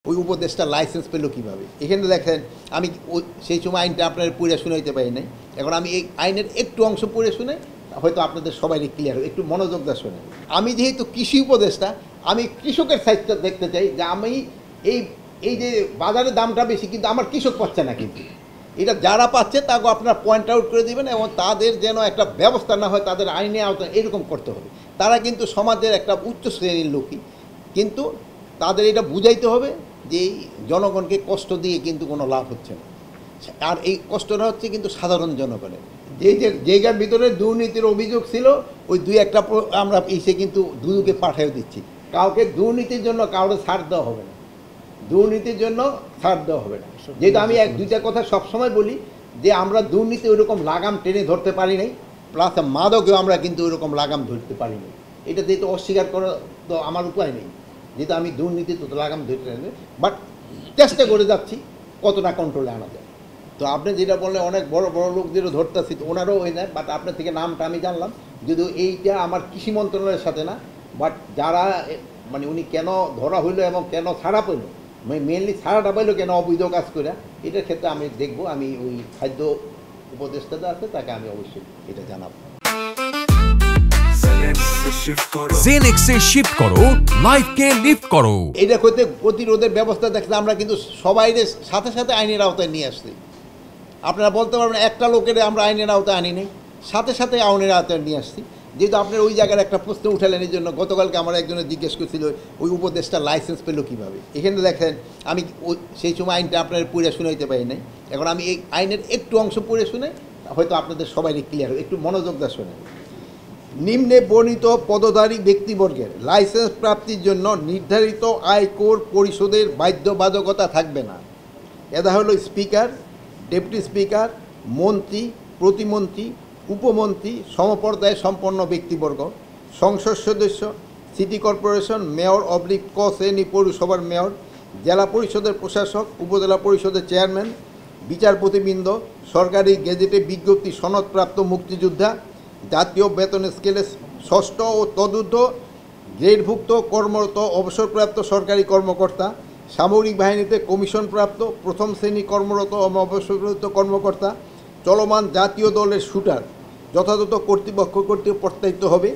ওই উপদেশটা লাইসেন্স পেল কীভাবে? এখানে দেখেন আমি সেই সময় আইনটা আপনার পড়ে শুনাইতে পারি নাই। এখন আমি এই আইনের একটু অংশ পড়ে শুনে হয়তো আপনাদের সবারই ক্লিয়ার হবে। একটু মনোযোগ দিয়ে শোনেন। আমি যেহেতু কৃষি উপদেষ্টা, আমি কৃষকের সাইডটা দেখতে চাই যে আমি এই যে বাজারের দামটা বেশি কিন্তু আমার কৃষক পাচ্ছে না, কিন্তু এটা যারা পাচ্ছে তাকে আপনারা পয়েন্ট আউট করে দেবেন এবং তাদের যেন একটা ব্যবস্থা না হয়, তাদের আইনে আওতায় এরকম করতে হবে। তারা কিন্তু সমাজের একটা উচ্চ শ্রেণীর লোকই, কিন্তু তাদের এটা বুঝাইতে হবে যে এই জনগণকে কষ্ট দিয়ে কিন্তু কোনো লাভ হচ্ছে না, আর এই কষ্টটা হচ্ছে কিন্তু সাধারণ জনগণের। যে জায়গার ভিতরে দুর্নীতির অভিযোগ ছিল ওই দুই একটা আমরা এসে কিন্তু দুদকে পাঠিয়ে দিচ্ছি। কাউকে দুর্নীতির জন্য কাউকে ছাড় দেওয়া হবে না, দুর্নীতির জন্য ছাড় দেওয়া হবে না। যেহেতু আমি দুইটা কথা সবসময় বলি যে আমরা দুর্নীতি ওইরকম লাগাম টেনে ধরতে পারি নাই, প্লাস মাদকেও আমরা কিন্তু ওইরকম লাগাম ধরতে পারি নাই। এটা যেহেতু অস্বীকার করা তো আমার উপায় নেই, যেহেতু আমি দুর্নীতি তো লাগাম ধরতে পারি, বাট চেষ্টা করে যাচ্ছি কতটা কন্ট্রোলে আনা যায়। তো আপনি যেটা বললেন অনেক বড় বড় লোকদেরও ধরতেছি, তো ওনারও হয়ে যায়, বাট আপনার থেকে নামটা আমি জানলাম। যদিও এইটা আমার কৃষি মন্ত্রণালয়ের সাথে না, বাট যারা মানে উনি কেন ধরা হইলো এবং কেন ছাড়া পেল, মেনলি ছাড়াটা পাইলো কেন অবৈধ কাজ করে, এটার ক্ষেত্রে আমি দেখবো। আমি ওই খাদ্য উপদেষ্টাটা আছে তাকে আমি অবশ্যই এটা জানাবো। জেনেক্সে শিফট করো, লাইফকে লিফট করো। এটা করতে প্রতিরোধের ব্যবস্থা দেখলে আমরা কিন্তু সবাই সাথে সাথে আইনের আওতায় নিয়ে আসছি। আপনারা বলতে পারবেন একটা লোকের আমরা আইনের আওতায় আনি নেই, সাথে সাথে আইনের আওতায় নিয়ে আসছি। যেহেতু আপনার ওই জায়গার একটা প্রশ্ন উঠালেন, এই জন্য গতকালকে আমার একজনে জিজ্ঞেস করছিল ওই উপদেশটা লাইসেন্স পেল কীভাবে। এখানে দেখেন আমি সেই সময় আইনটা আপনার পড়ে শুনাইতে পারি নাই। এখন আমি এই আইনের একটু অংশ পড়ে শুনে হয়তো আপনাদের সবারই ক্লিয়ার হবে। একটু মনোযোগ দিয়ে শোনেন। নিম্নে বর্ণিত পদধারী ব্যক্তিবর্গের লাইসেন্স প্রাপ্তির জন্য নির্ধারিত আয়কর পরিশোধের বাধ্যবাধকতা থাকবে না। এরা হলো স্পিকার, ডেপুটি স্পিকার, মন্ত্রী, প্রতিমন্ত্রী, উপমন্ত্রী, সমপর্যায়ে সম্পন্ন ব্যক্তিবর্গ, সংসদ সদস্য, সিটি কর্পোরেশন মেয়র অবলিক ক শ্রেণী পৌরসভার মেয়র, জেলা পরিষদের প্রশাসক, উপজেলা পরিষদের চেয়ারম্যান, বিচারপতিবৃন্দ, সরকারি গেজেটে বিজ্ঞপ্তি সনদপ্রাপ্ত মুক্তিযোদ্ধা, জাতীয় বেতন স্কেলে ষষ্ঠ ও তদূর্ধ্ব গ্রেডভুক্ত কর্মরত অবসরপ্রাপ্ত সরকারি কর্মকর্তা, সামরিক বাহিনীতে কমিশনপ্রাপ্ত প্রথম শ্রেণী কর্মরত ও অবসরপ্রাপ্ত কর্মকর্তা, চলমান জাতীয় দলের শুটার যথাযথ কর্তৃপক্ষ কর্তৃক প্রত্যায়িত হবে।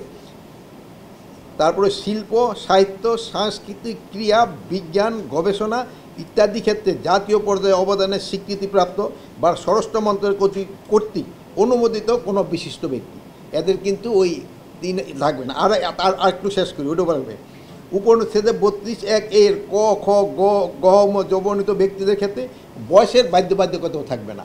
তারপরে শিল্প, সাহিত্য, সাংস্কৃতিক, ক্রিয়া, বিজ্ঞান, গবেষণা ইত্যাদি ক্ষেত্রে জাতীয় পর্যায়ে অবদানের স্বীকৃতিপ্রাপ্ত বা স্বরাষ্ট্র মন্ত্রণালয় কর্তৃক অনুমোদিত কোনো বিশিষ্ট ব্যক্তি। এদের কিন্তু ওই দিন লাগবে না। আর একটু শেষ করি, ওটা বলবে উপনিষেধে 32(1) এর ক, খ, গ, গ, ম যবর্ণিত ব্যক্তিদের ক্ষেত্রে বয়সের বাধ্যবাধকতাও থাকবে না।